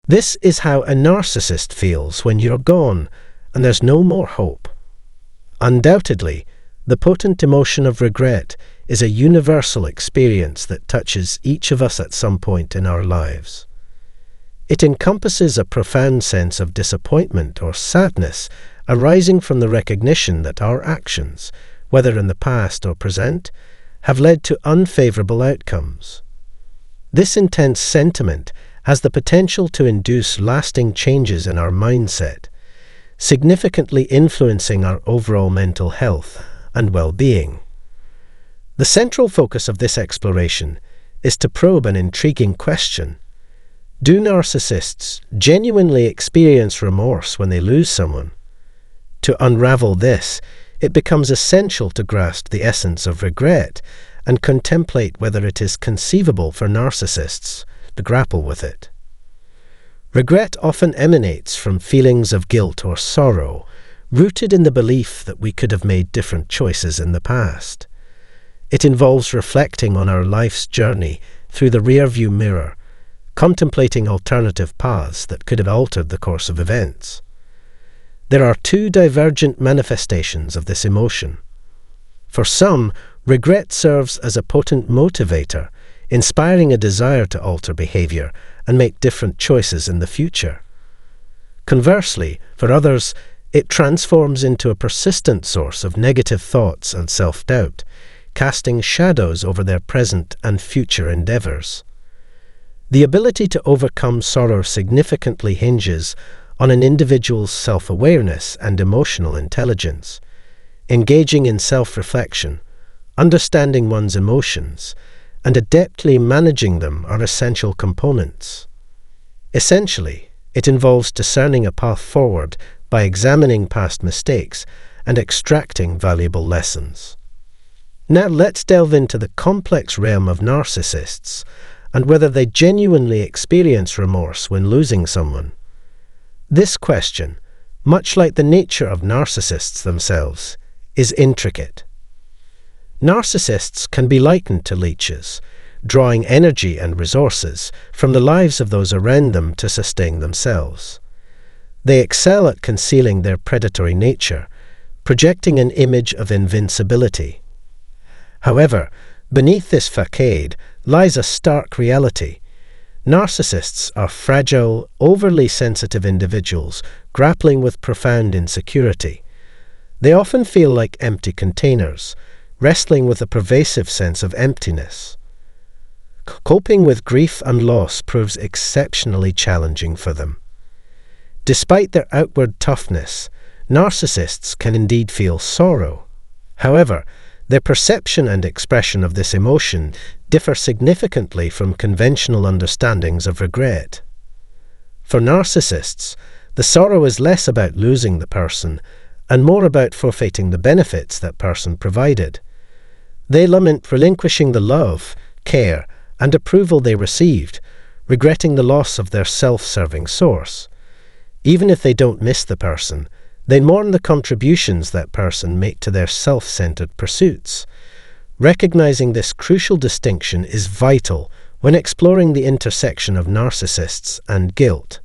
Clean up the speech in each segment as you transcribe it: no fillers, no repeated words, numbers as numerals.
This is how a narcissist feels when you're gone and there's no more hope. Undoubtedly, the potent emotion of regret is a universal experience that touches each of us at some point in our lives. It encompasses a profound sense of disappointment or sadness arising from the recognition that our actions, whether in the past or present, have led to unfavorable outcomes. This intense sentiment has the potential to induce lasting changes in our mindset, significantly influencing our overall mental health and well-being. The central focus of this exploration is to probe an intriguing question. Do narcissists genuinely experience remorse when they lose someone? To unravel this, it becomes essential to grasp the essence of regret and contemplate whether it is conceivable for narcissists to grapple with it. Regret often emanates from feelings of guilt or sorrow, rooted in the belief that we could have made different choices in the past. It involves reflecting on our life's journey through the rearview mirror, contemplating alternative paths that could have altered the course of events. There are two divergent manifestations of this emotion. For some, regret serves as a potent motivator, inspiring a desire to alter behavior and make different choices in the future. Conversely, for others, it transforms into a persistent source of negative thoughts and self-doubt, casting shadows over their present and future endeavors. The ability to overcome sorrow significantly hinges on an individual's self-awareness and emotional intelligence. Engaging in self-reflection, understanding one's emotions, and adeptly managing them are essential components. Essentially, it involves discerning a path forward by examining past mistakes and extracting valuable lessons. Now let's delve into the complex realm of narcissists and whether they genuinely experience remorse when losing someone. This question, much like the nature of narcissists themselves, is intricate. Narcissists can be likened to leeches, drawing energy and resources from the lives of those around them to sustain themselves. They excel at concealing their predatory nature, projecting an image of invincibility. However, beneath this facade lies a stark reality. Narcissists are fragile, overly sensitive individuals grappling with profound insecurity. They often feel like empty containers, wrestling with a pervasive sense of emptiness. Coping with grief and loss proves exceptionally challenging for them. Despite their outward toughness, narcissists can indeed feel sorrow. However, their perception and expression of this emotion differ significantly from conventional understandings of regret. For narcissists, the sorrow is less about losing the person and more about forfeiting the benefits that person provided. They lament relinquishing the love, care, and approval they received, regretting the loss of their self-serving source. Even if they don't miss the person, they mourn the contributions that person made to their self-centered pursuits. Recognizing this crucial distinction is vital when exploring the intersection of narcissists and guilt.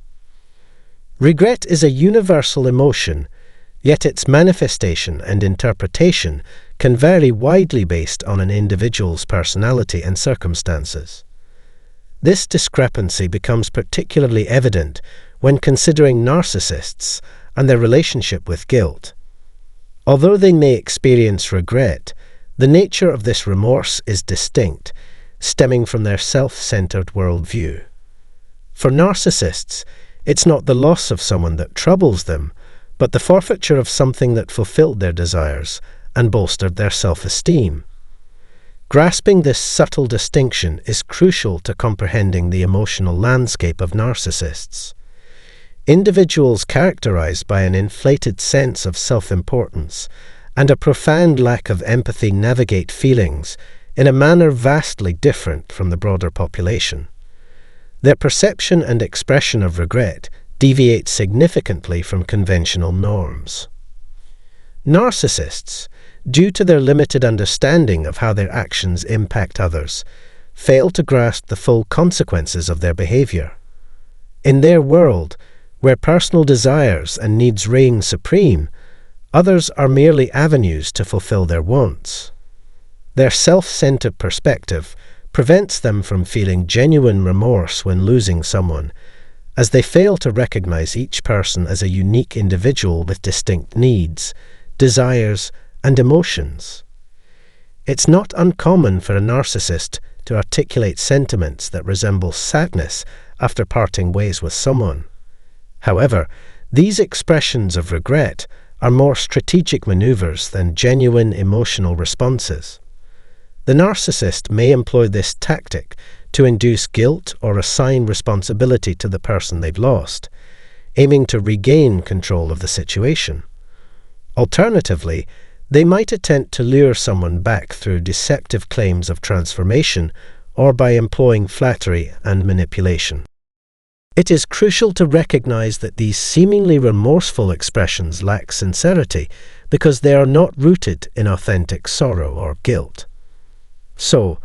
Regret is a universal emotion, yet its manifestation and interpretation can vary widely based on an individual's personality and circumstances. This discrepancy becomes particularly evident when considering narcissists and their relationship with guilt. Although they may experience regret, the nature of this remorse is distinct, stemming from their self-centered worldview. For narcissists, it's not the loss of someone that troubles them, but the forfeiture of something that fulfilled their desires and bolstered their self-esteem. Grasping this subtle distinction is crucial to comprehending the emotional landscape of narcissists. Individuals characterized by an inflated sense of self-importance and a profound lack of empathy navigate feelings in a manner vastly different from the broader population. Their perception and expression of regret deviate significantly from conventional norms. Narcissists, due to their limited understanding of how their actions impact others, fail to grasp the full consequences of their behavior. In their world, where personal desires and needs reign supreme, others are merely avenues to fulfill their wants. Their self-centered perspective prevents them from feeling genuine remorse when losing someone, as they fail to recognize each person as a unique individual with distinct needs, desires, and emotions. It's not uncommon for a narcissist to articulate sentiments that resemble sadness after parting ways with someone. However, these expressions of regret are more strategic maneuvers than genuine emotional responses. The narcissist may employ this tactic to induce guilt or assign responsibility to the person they've lost, aiming to regain control of the situation. Alternatively, they might attempt to lure someone back through deceptive claims of transformation or by employing flattery and manipulation. It is crucial to recognize that these seemingly remorseful expressions lack sincerity because they are not rooted in authentic sorrow or guilt. So,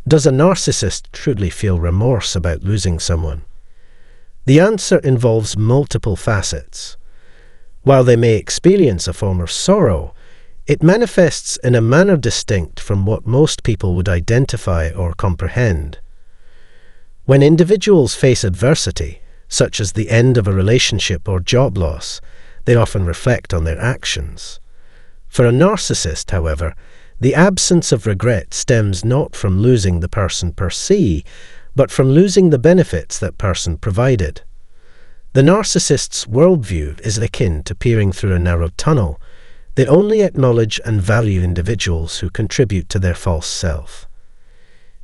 does a narcissist truly feel remorse about losing someone? The answer involves multiple facets. While they may experience a form of sorrow, it manifests in a manner distinct from what most people would identify or comprehend. When individuals face adversity, such as the end of a relationship or job loss, they often reflect on their actions. For a narcissist, however, the absence of regret stems not from losing the person per se, but from losing the benefits that person provided. The narcissist's worldview is akin to peering through a narrow tunnel. They only acknowledge and value individuals who contribute to their false self.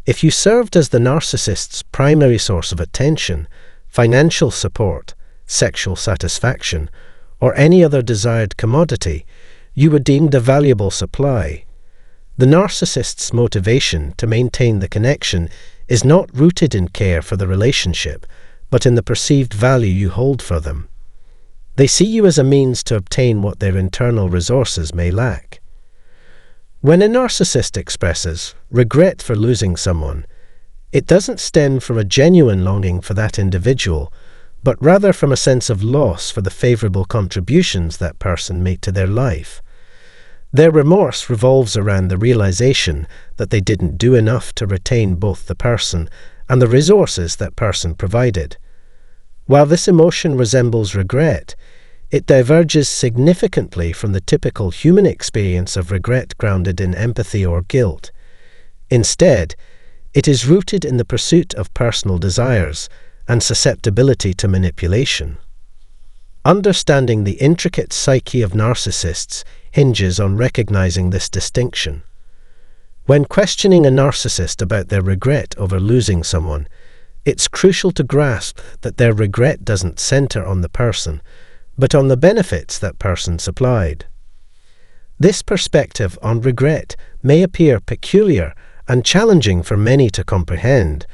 If you served as the narcissist's primary source of attention, financial support, sexual satisfaction, or any other desired commodity, you were deemed a valuable supply. The narcissist's motivation to maintain the connection is not rooted in care for the relationship, but in the perceived value you hold for them. They see you as a means to obtain what their internal resources may lack. When a narcissist expresses regret for losing someone, it doesn't stem from a genuine longing for that individual, but rather from a sense of loss for the favorable contributions that person made to their life. Their remorse revolves around the realization that they didn't do enough to retain both the person and the resources that person provided. While this emotion resembles regret, it diverges significantly from the typical human experience of regret grounded in empathy or guilt. Instead, it is rooted in the pursuit of personal desires and susceptibility to manipulation. Understanding the intricate psyche of narcissists hinges on recognizing this distinction. When questioning a narcissist about their regret over losing someone, it's crucial to grasp that their regret doesn't center on the person, but on the benefits that person supplied. This perspective on regret may appear peculiar and challenging for many to comprehend,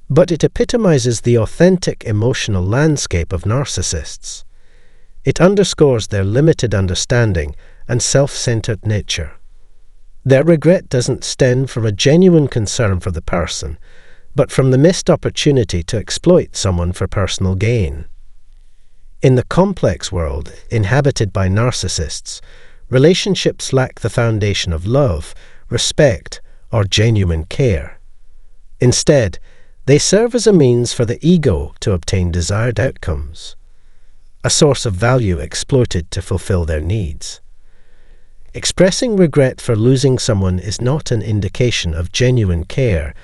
but it epitomizes the authentic emotional landscape of narcissists. It underscores their limited understanding and self-centered nature. Their regret doesn't stem from a genuine concern for the person, but from the missed opportunity to exploit someone for personal gain. In the complex world inhabited by narcissists, relationships lack the foundation of love, respect, or genuine care. Instead, they serve as a means for the ego to obtain desired outcomes, a source of value exploited to fulfill their needs. Expressing regret for losing someone is not an indication of genuine care,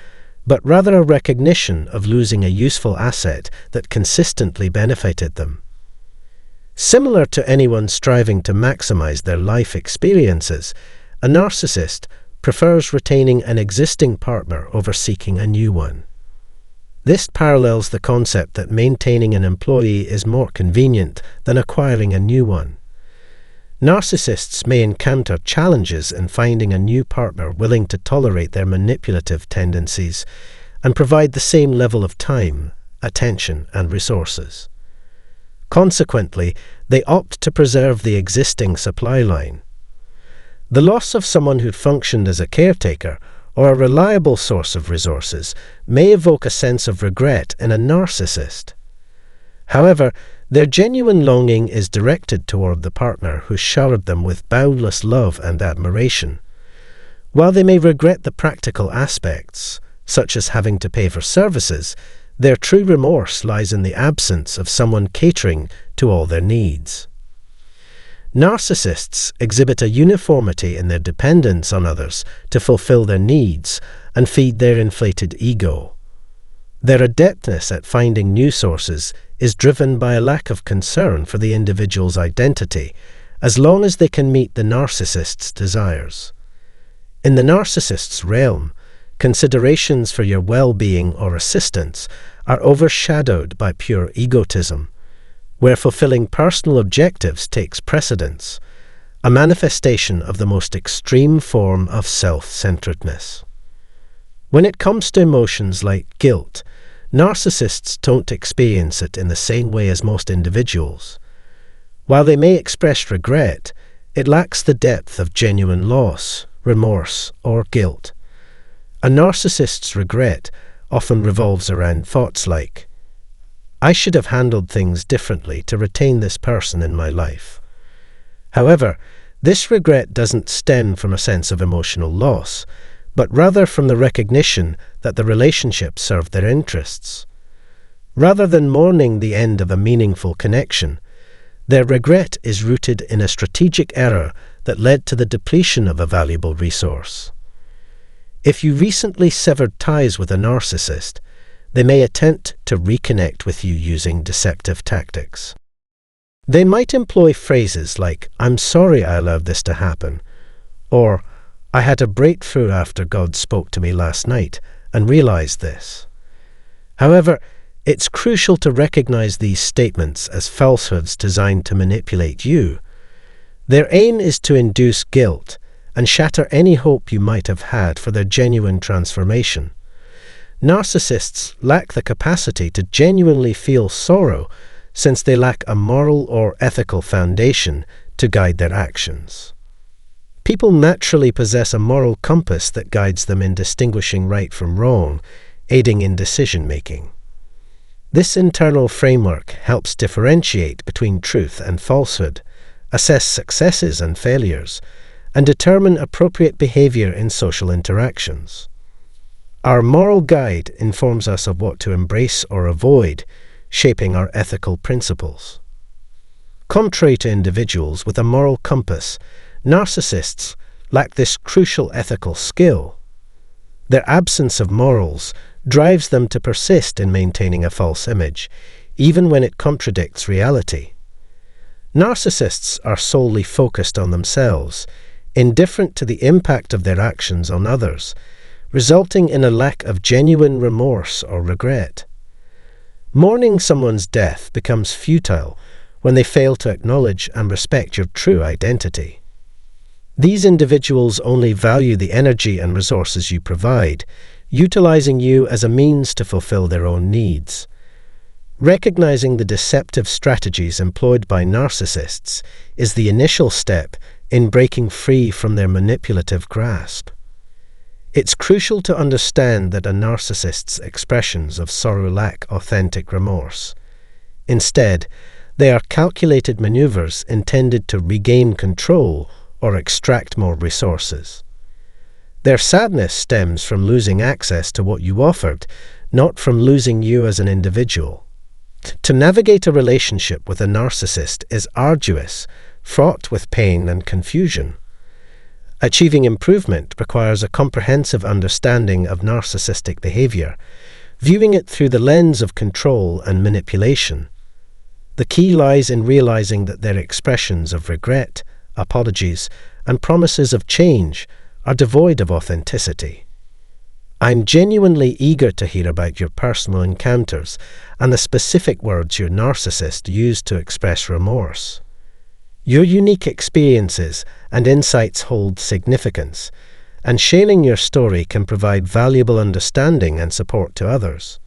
but rather a recognition of losing a useful asset that consistently benefited them. Similar to anyone striving to maximize their life experiences, a narcissist prefers retaining an existing partner over seeking a new one. This parallels the concept that maintaining an employee is more convenient than acquiring a new one. Narcissists may encounter challenges in finding a new partner willing to tolerate their manipulative tendencies and provide the same level of time, attention, and resources. Consequently, they opt to preserve the existing supply line. The loss of someone who functioned as a caretaker or a reliable source of resources may evoke a sense of regret in a narcissist. However, their genuine longing is directed toward the partner who showered them with boundless love and admiration. While they may regret the practical aspects, such as having to pay for services, their true remorse lies in the absence of someone catering to all their needs. Narcissists exhibit a uniformity in their dependence on others to fulfill their needs and feed their inflated ego. Their adeptness at finding new sources is driven by a lack of concern for the individual's identity, as long as they can meet the narcissist's desires. In the narcissist's realm, considerations for your well-being or assistance are overshadowed by pure egotism, where fulfilling personal objectives takes precedence, a manifestation of the most extreme form of self-centeredness. When it comes to emotions like guilt, narcissists don't experience it in the same way as most individuals. While they may express regret, it lacks the depth of genuine loss, remorse, or guilt. A narcissist's regret often revolves around thoughts like, "I should have handled things differently to retain this person in my life." However, this regret doesn't stem from a sense of emotional loss, but rather from the recognition that the relationship served their interests. Rather than mourning the end of a meaningful connection, their regret is rooted in a strategic error that led to the depletion of a valuable resource. If you recently severed ties with a narcissist, they may attempt to reconnect with you using deceptive tactics. They might employ phrases like, "I'm sorry I allowed this to happen," or "I had a breakthrough after God spoke to me last night and realized this." However, it's crucial to recognize these statements as falsehoods designed to manipulate you. Their aim is to induce guilt and shatter any hope you might have had for their genuine transformation. Narcissists lack the capacity to genuinely feel sorrow, since they lack a moral or ethical foundation to guide their actions. People naturally possess a moral compass that guides them in distinguishing right from wrong, aiding in decision-making. This internal framework helps differentiate between truth and falsehood, assess successes and failures, and determine appropriate behavior in social interactions. Our moral guide informs us of what to embrace or avoid, shaping our ethical principles. Contrary to individuals with a moral compass, narcissists lack this crucial ethical skill. Their absence of morals drives them to persist in maintaining a false image, even when it contradicts reality. Narcissists are solely focused on themselves, indifferent to the impact of their actions on others, resulting in a lack of genuine remorse or regret. Mourning someone's death becomes futile when they fail to acknowledge and respect your true identity. These individuals only value the energy and resources you provide, utilizing you as a means to fulfill their own needs. Recognizing the deceptive strategies employed by narcissists is the initial step in breaking free from their manipulative grasp. It's crucial to understand that a narcissist's expressions of sorrow lack authentic remorse. Instead, they are calculated maneuvers intended to regain control or extract more resources. Their sadness stems from losing access to what you offered, not from losing you as an individual. To navigate a relationship with a narcissist is arduous, fraught with pain and confusion. Achieving improvement requires a comprehensive understanding of narcissistic behavior, viewing it through the lens of control and manipulation. The key lies in realizing that their expressions of regret, apologies, and promises of change are devoid of authenticity. I'm genuinely eager to hear about your personal encounters and the specific words your narcissist used to express remorse. Your unique experiences and insights hold significance, and sharing your story can provide valuable understanding and support to others.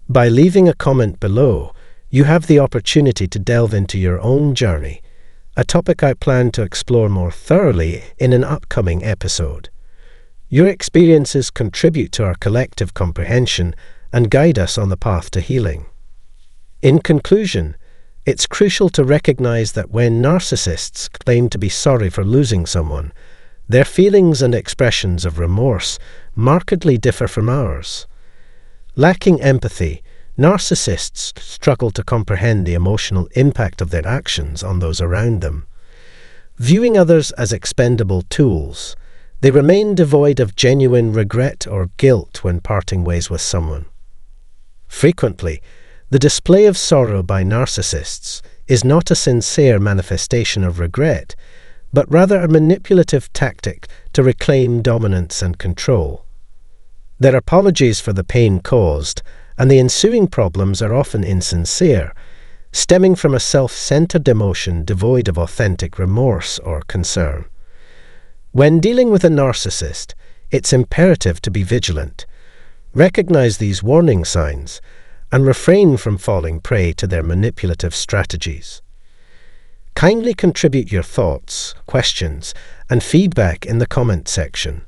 By leaving a comment below, you have the opportunity to delve into your own journey, a topic I plan to explore more thoroughly in an upcoming episode. Your experiences contribute to our collective comprehension and guide us on the path to healing. In conclusion, it's crucial to recognize that when narcissists claim to be sorry for losing someone, their feelings and expressions of remorse markedly differ from ours. Lacking empathy, narcissists struggle to comprehend the emotional impact of their actions on those around them. Viewing others as expendable tools, they remain devoid of genuine regret or guilt when parting ways with someone. Frequently, the display of sorrow by narcissists is not a sincere manifestation of regret, but rather a manipulative tactic to reclaim dominance and control. Their apologies for the pain caused and the ensuing problems are often insincere, stemming from a self-centered emotion devoid of authentic remorse or concern. When dealing with a narcissist, it's imperative to be vigilant. Recognize these warning signs and refrain from falling prey to their manipulative strategies. Kindly contribute your thoughts, questions, and feedback in the comment section.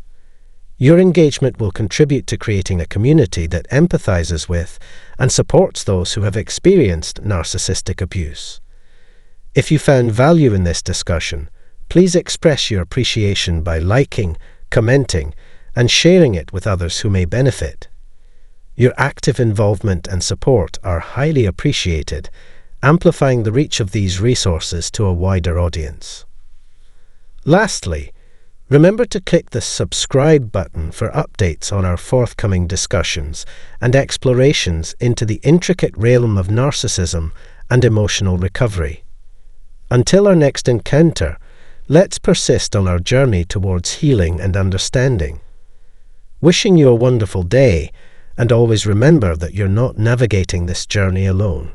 Your engagement will contribute to creating a community that empathizes with and supports those who have experienced narcissistic abuse. If you found value in this discussion, please express your appreciation by liking, commenting, and sharing it with others who may benefit. Your active involvement and support are highly appreciated, amplifying the reach of these resources to a wider audience. Lastly, remember to click the subscribe button for updates on our forthcoming discussions and explorations into the intricate realm of narcissism and emotional recovery. Until our next encounter, let's persist on our journey towards healing and understanding. Wishing you a wonderful day, and always remember that you're not navigating this journey alone.